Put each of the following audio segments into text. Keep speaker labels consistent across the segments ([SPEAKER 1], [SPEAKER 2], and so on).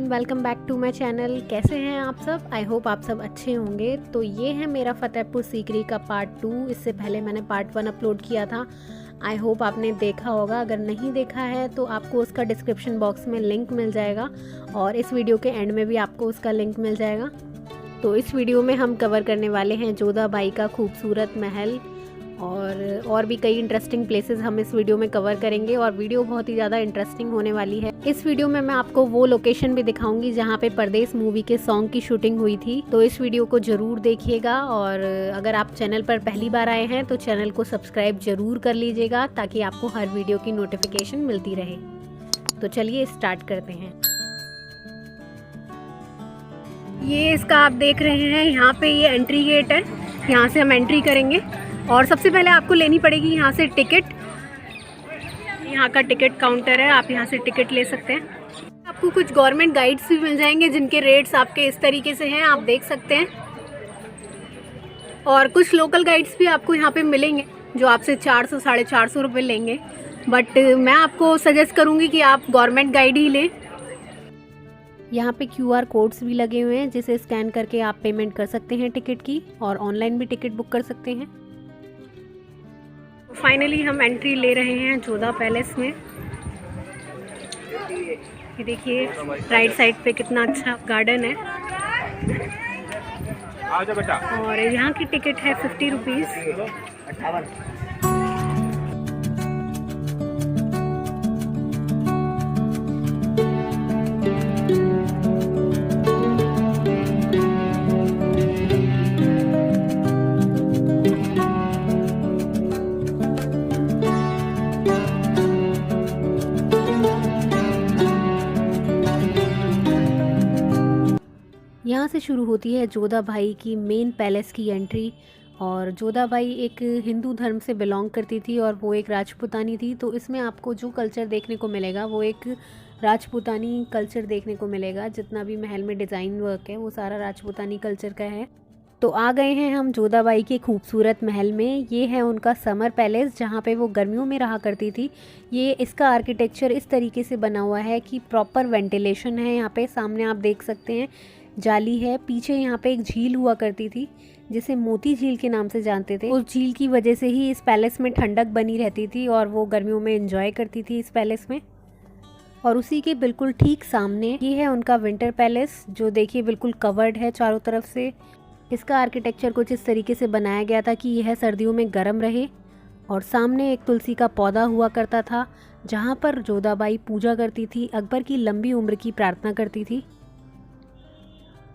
[SPEAKER 1] Welcome back to my channel. कैसे हैं आप सब? आई होप आप सब अच्छे होंगे। तो ये है मेरा फतेहपुर सीकरी का पार्ट 2। इससे पहले मैंने पार्ट 1 अपलोड किया था। आई होप आपने देखा होगा। अगर नहीं देखा है तो आपको उसका डिस्क्रिप्शन बॉक्स में लिंक मिल जाएगा और इस वीडियो के एंड में भी आपको उसका लिंक मिल जाएगा। तो इस वीडियो में हम कवर करने वाले हैं जोधा बाई का खूबसूरत महल और भी कई इंटरेस्टिंग प्लेसेस हम इस वीडियो में कवर करेंगे और वीडियो बहुत ही ज़्यादा इंटरेस्टिंग होने वाली है। इस वीडियो में मैं आपको वो लोकेशन भी दिखाऊंगी जहाँ पे परदेस मूवी के सॉन्ग की शूटिंग हुई थी। तो इस वीडियो को ज़रूर देखिएगा और अगर आप चैनल पर पहली बार आए हैं तो चैनल को सब्सक्राइब ज़रूर कर लीजिएगा ताकि आपको हर वीडियो की नोटिफिकेशन मिलती रहे। तो चलिए स्टार्ट करते हैं। ये इसका आप देख रहे हैं, यहाँ पे ये एंट्री गेट है। यहाँ से हम एंट्री करेंगे और सबसे पहले आपको लेनी पड़ेगी यहाँ से टिकट। यहाँ का टिकट काउंटर है, आप यहाँ से टिकट ले सकते हैं। आपको कुछ गवर्नमेंट गाइड्स भी मिल जाएंगे जिनके रेट्स आपके इस तरीके से हैं, आप देख सकते हैं। और कुछ लोकल गाइड्स भी आपको यहाँ पे मिलेंगे जो आपसे 400 साढ़े 400 रुपये लेंगे, बट मैं आपको सजेस्ट करूँगी कि आप गवर्नमेंट गाइड ही लें। यहाँ पे QR कोड्स भी लगे हुए हैं जिसे स्कैन करके आप पेमेंट कर सकते हैं टिकट की, और ऑनलाइन भी टिकट बुक कर सकते हैं। फाइनली हम एंट्री ले रहे हैं जोधा पैलेस में। ये देखिए राइट साइड पे कितना अच्छा गार्डन है। और यहाँ की टिकट है 50 रुपीज़। यहाँ से शुरू होती है जोधा बाई की मेन पैलेस की एंट्री। और जोधा बाई एक हिंदू धर्म से बिलोंग करती थी और वो एक राजपूतानी थी। तो इसमें आपको जो कल्चर देखने को मिलेगा वो एक राजपूतानी कल्चर देखने को मिलेगा। जितना भी महल में डिज़ाइन वर्क है वो सारा राजपूतानी कल्चर का है। तो आ गए हैं हम जोधा बाई के खूबसूरत महल में। ये है उनका समर पैलेस जहाँ पे वो गर्मियों में रहा करती थी। ये इसका आर्किटेक्चर इस तरीके से बना हुआ है कि प्रॉपर वेंटिलेशन है। यहाँ पे सामने आप देख सकते हैं जाली है। पीछे यहाँ पे एक झील हुआ करती थी जिसे मोती झील के नाम से जानते थे। उस झील की वजह से ही इस पैलेस में ठंडक बनी रहती थी और वो गर्मियों में एंजॉय करती थी इस पैलेस में। और उसी के बिल्कुल ठीक सामने ये है उनका विंटर पैलेस, जो देखिए बिल्कुल कवर्ड है चारों तरफ से। इसका आर्किटेक्चर कुछ इस तरीके से बनाया गया था कि यह सर्दियों में गर्म रहे। और सामने एक तुलसी का पौधा हुआ करता था जहाँ पर जोधा बाई पूजा करती थी, अकबर की लंबी उम्र की प्रार्थना करती थी।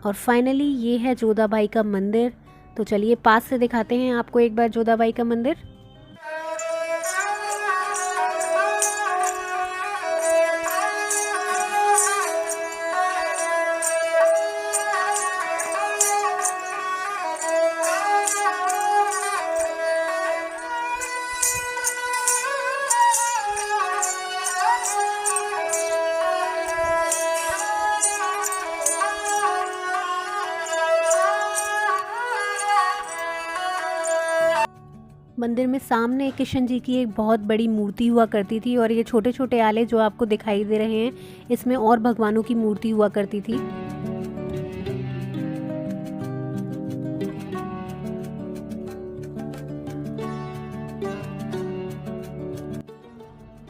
[SPEAKER 1] और फाइनली ये है जोधा बाई का मंदिर। तो चलिए पास से दिखाते हैं आपको एक बार जोधा बाई का मंदिर। मंदिर में सामने किशन जी की एक बहुत बड़ी मूर्ति हुआ करती थी और ये छोटे छोटे आले जो आपको दिखाई दे रहे हैं इसमें और भगवानों की मूर्ति हुआ करती थी।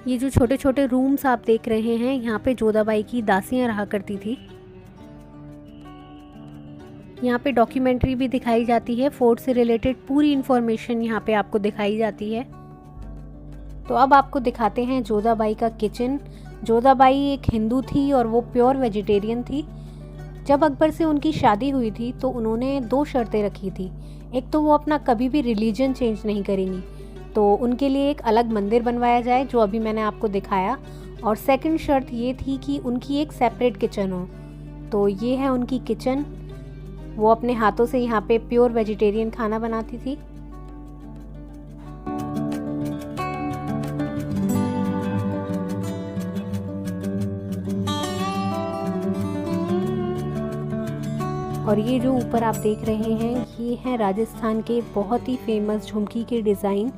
[SPEAKER 1] ये जो छोटे छोटे रूम्स आप देख रहे हैं यहाँ पे जोधा बाई की दासियां रहा करती थी। यहाँ पे डॉक्यूमेंट्री भी दिखाई जाती है, फोर्ट से रिलेटेड पूरी इन्फॉर्मेशन यहाँ पे आपको दिखाई जाती है। तो अब आपको दिखाते हैं जोधा बाई का किचन। जोधा बाई एक हिंदू थी और वो प्योर वेजिटेरियन थी। जब अकबर से उनकी शादी हुई थी तो उन्होंने 2 शर्तें रखी थी। एक तो वो अपना कभी भी रिलीजन चेंज नहीं करेंगी, तो उनके लिए एक अलग मंदिर बनवाया जाए जो अभी मैंने आपको दिखाया। और सेकंड शर्त ये थी कि उनकी एक सेपरेट किचन हो। तो ये है उनकी किचन। वो अपने हाथों से यहाँ पे प्योर वेजिटेरियन खाना बनाती थी। और ये जो ऊपर आप देख रहे हैं ये है राजस्थान के बहुत ही फेमस झुमकी के डिज़ाइन।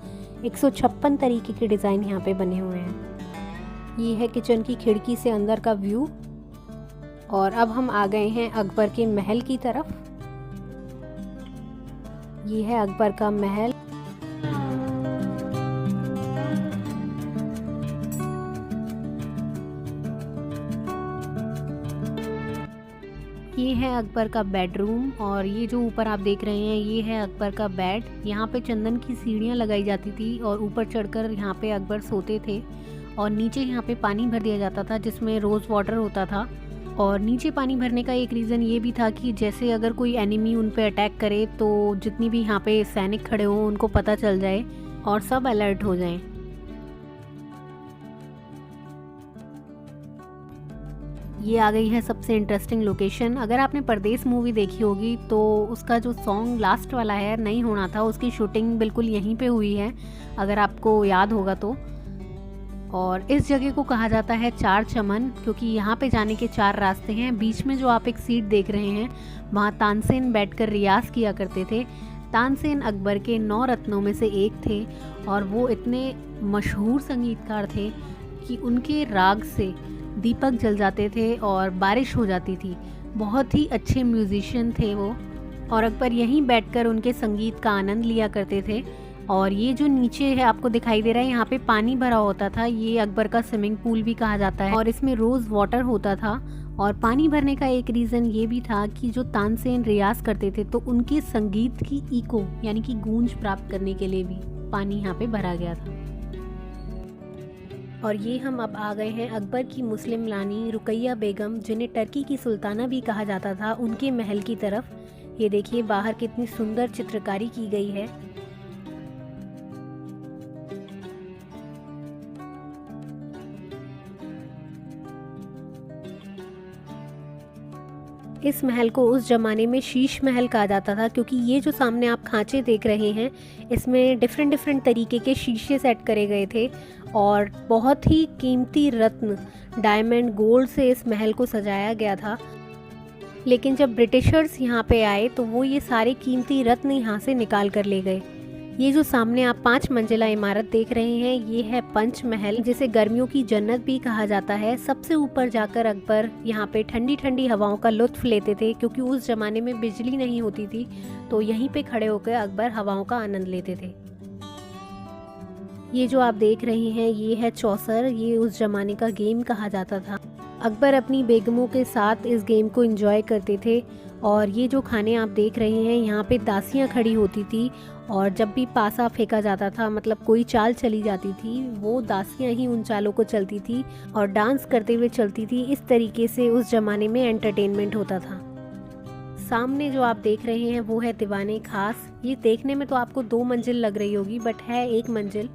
[SPEAKER 1] 156 तरीके के डिज़ाइन यहाँ पे बने हुए हैं। ये है किचन की खिड़की से अंदर का व्यू। और अब हम आ गए हैं अकबर के महल की तरफ। ये है अकबर का महल। ये है अकबर का बेडरूम और ये जो ऊपर आप देख रहे हैं ये है अकबर का बेड। यहाँ पे चंदन की सीढ़ियाँ लगाई जाती थी और ऊपर चढ़कर यहाँ पे अकबर सोते थे और नीचे यहाँ पे पानी भर दिया जाता था जिसमें रोज़ वाटर होता था। और नीचे पानी भरने का एक रीज़न ये भी था कि जैसे अगर कोई एनिमी उन पे अटैक करे तो जितनी भी यहाँ पे सैनिक खड़े हों उनको पता चल जाए और सब अलर्ट हो जाएं। ये आ गई है सबसे इंटरेस्टिंग लोकेशन। अगर आपने परदेस मूवी देखी होगी तो उसका जो सॉन्ग लास्ट वाला है नहीं होना था, उसकी शूटिंग बिल्कुल यहीं पे हुई है, अगर आपको याद होगा तो। और इस जगह को कहा जाता है चार चमन क्योंकि यहाँ पे जाने के 4 रास्ते हैं। बीच में जो आप एक सीट देख रहे हैं वहाँ तानसेन बैठकर रियाज किया करते थे। तानसेन अकबर के 9 रत्नों में से एक थे और वो इतने मशहूर संगीतकार थे कि उनके राग से दीपक जल जाते थे और बारिश हो जाती थी। बहुत ही अच्छे म्यूजिशियन थे वो और अकबर यहीं बैठकर उनके संगीत का आनंद लिया करते थे। और ये जो नीचे है आपको दिखाई दे रहा है यहाँ पे पानी भरा होता था, ये अकबर का स्विमिंग पूल भी कहा जाता है और इसमें रोज़ वाटर होता था। और पानी भरने का एक रीज़न ये भी था कि जो तानसेन रियाज करते थे तो उनके संगीत की इको यानी कि गूंज प्राप्त करने के लिए भी पानी यहाँ पे भरा गया था। और ये हम अब आ गए हैं अकबर की मुस्लिम रानी रुकैया बेगम, जिन्हें टर्की की सुल्ताना भी कहा जाता था, उनके महल की तरफ। ये देखिए बाहर कितनी सुंदर चित्रकारी की गई है। इस महल को उस ज़माने में शीश महल कहा जाता था क्योंकि ये जो सामने आप खांचे देख रहे हैं इसमें डिफरेंट तरीके के शीशे सेट करे गए थे और बहुत ही कीमती रत्न डायमंड गोल्ड से इस महल को सजाया गया था। लेकिन जब ब्रिटिशर्स यहाँ पे आए तो वो ये सारे कीमती रत्न यहाँ से निकाल कर ले गए। ये जो सामने आप 5 मंजिला इमारत देख रहे हैं ये है पंच महल, जिसे गर्मियों की जन्नत भी कहा जाता है। सबसे ऊपर जाकर अकबर यहाँ पे ठंडी ठंडी हवाओं का लुत्फ लेते थे क्योंकि उस जमाने में बिजली नहीं होती थी, तो यहीं पे खड़े होकर अकबर हवाओं का आनंद लेते थे। ये जो आप देख रहे हैं ये है चौसर, ये उस जमाने का गेम कहा जाता था। अकबर अपनी बेगमों के साथ इस गेम को एंजॉय करते थे। और ये जो खाने आप देख रहे हैं यहाँ पे दासियाँ खड़ी होती थी और जब भी पासा फेंका जाता था, मतलब कोई चाल चली जाती थी, वो दासियाँ ही उन चालों को चलती थी और डांस करते हुए चलती थी। इस तरीके से उस ज़माने में एंटरटेनमेंट होता था। सामने जो आप देख रहे हैं वो है दीवाने खास। ये देखने में तो आपको 2 मंजिल लग रही होगी बट है 1 मंजिल।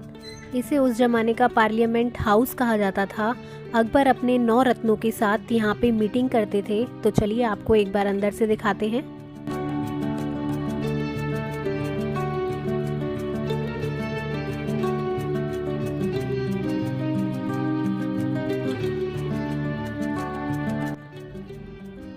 [SPEAKER 1] इसे उस ज़माने का पार्लियामेंट हाउस कहा जाता था। अकबर अपने 9 रत्नों के साथ यहाँ पे मीटिंग करते थे। तो चलिए आपको एक बार अंदर से दिखाते हैं।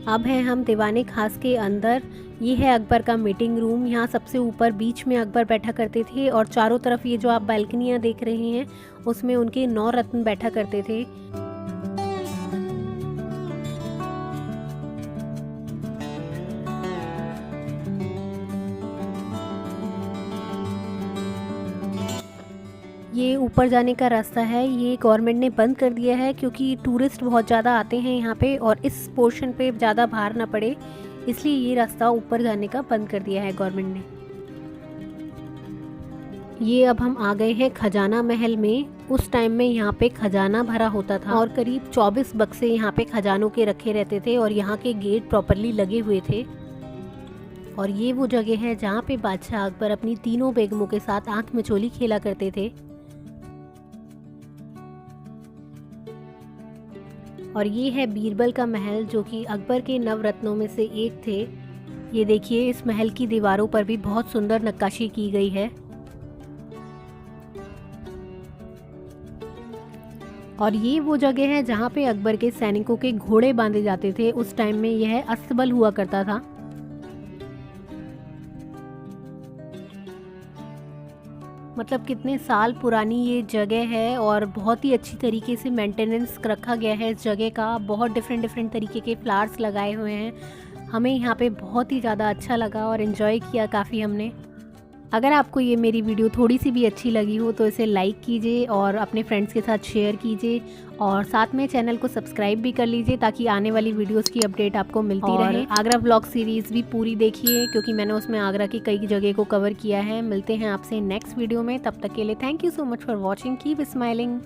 [SPEAKER 1] अब हैं हम दीवाने खास के अंदर। ये है अकबर का मीटिंग रूम। यहाँ सबसे ऊपर बीच में अकबर बैठा करते थे और चारों तरफ ये जो आप बालकनियाँ देख रहे हैं उसमें उनके 9 रत्न बैठा करते थे। ये ऊपर जाने का रास्ता है, ये गवर्नमेंट ने बंद कर दिया है क्योंकि टूरिस्ट बहुत ज़्यादा आते हैं यहाँ पे और इस पोर्शन पे ज़्यादा भार ना पड़े, इसलिए ये रास्ता ऊपर जाने का बंद कर दिया है गवर्नमेंट ने। ये अब हम आ गए हैं खजाना महल में। उस टाइम में यहाँ पे खजाना भरा होता था और करीब 24 बक्से यहाँ पे खजानों के रखे रहते थे और यहाँ के गेट प्रॉपरली लगे हुए थे। और ये वो जगह है जहाँ पे बादशाह अकबर अपनी तीनों बेगमों के साथ आंख मिचोली खेला करते थे। और ये है बीरबल का महल जो कि अकबर के नवरत्नों में से एक थे। ये देखिए इस महल की दीवारों पर भी बहुत सुंदर नक्काशी की गई है। और ये वो जगह है जहाँ पे अकबर के सैनिकों के घोड़े बांधे जाते थे। उस टाइम में यह अस्तबल हुआ करता था। मतलब कितने साल पुरानी ये जगह है और बहुत ही अच्छी तरीके से मेंटेनेंस रखा गया है इस जगह का। बहुत डिफरेंट डिफरेंट तरीके के फ्लावर्स लगाए हुए हैं। हमें यहाँ पे बहुत ही ज़्यादा अच्छा लगा और इन्जॉय किया काफ़ी हमने। अगर आपको ये मेरी वीडियो थोड़ी सी भी अच्छी लगी हो तो इसे लाइक कीजिए और अपने फ्रेंड्स के साथ शेयर कीजिए और साथ में चैनल को सब्सक्राइब भी कर लीजिए ताकि आने वाली वीडियोस की अपडेट आपको मिलती रहे। आगरा व्लॉग सीरीज़ भी पूरी देखिए क्योंकि मैंने उसमें आगरा की कई जगह को कवर किया है। मिलते हैं आपसे नेक्स्ट वीडियो में, तब तक के लिए thank you so much for watching. Keep smiling.